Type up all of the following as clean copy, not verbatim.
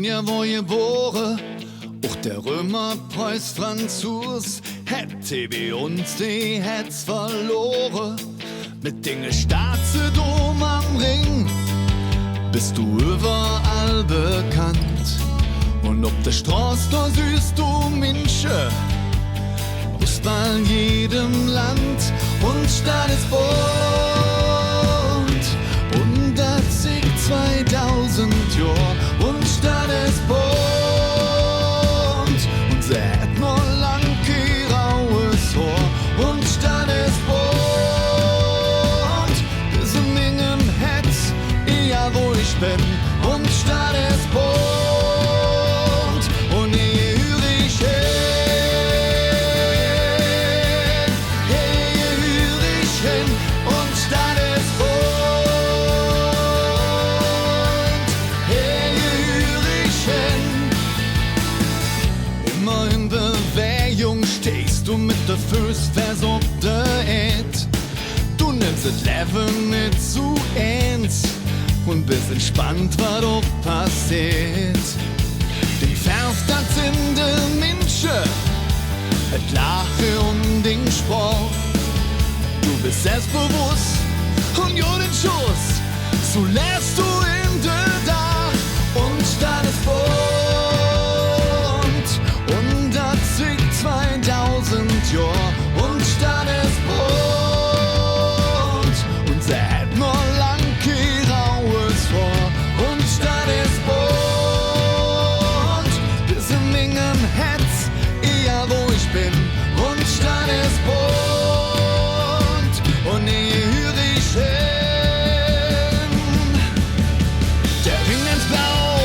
bin ja wo geboren, auch der Römer, Preuß, Franzos, hätte bei uns die Hetz verloren. Mit den Staatsdom am Ring bist du überall bekannt. Und ob der Straße da süß du Minsche, aus bei jedem Land und Stadt ist bunt. Und das sich 2000 Jahr und Stadt ist bunt. Und sie hat nur lang graues Haar und Stadt ist bunt. Bis in Mingen Hetz, ja wo ich bin und Stadt ist bunt. Und hier höre ich hin, hier höre ich hin und Stadt ist bunt. Hier höre ich hin. Immer in Bewegung stehst du mit der Füße fest auf der Erd. Du nimmst das Leben nicht zu ernst und bist entspannt, was da passiert. Die Färft das in den Menschen, et Lache und den Sport. Du bist selbstbewusst und ja den Schuss, so lässt du in der da und Stadt ist bunt. Und das sich 2000 Jahr und Stadt ist bunt. Und sie hat nur lang graues Haar und Stadt ist bunt. Bis in Mingen Hetz, ja wo ich bin und Stadt ist bunt. Und hier höre ich hin. Der Ring ins Blau,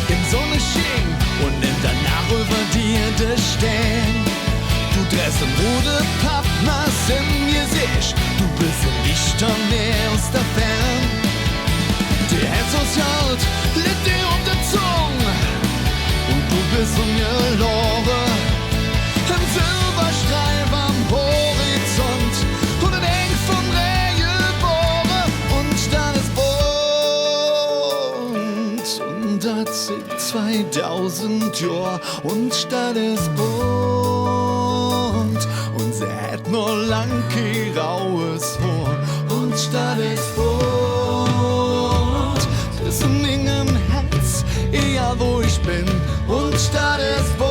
in Sonne schien und nimmt danach über dir das Stern. Du drehst im rote Pappmaß im Gesicht, du bist ein Lichter mehr aus der Fern. Die Herz aus Jalt liegt dir um die Zunge und du bist ungeloren. Ein Silberstreif am Horizont und ein Eng vom Regenbogen und Stadt ist bunt. Und das sind 2000 Jahre und Stadt ist bunt. Und sie hat nur lang graues Haar und Stadt ist bunt. Bis in Mingen Hetz, ja wo ich bin und Stadt ist bunt.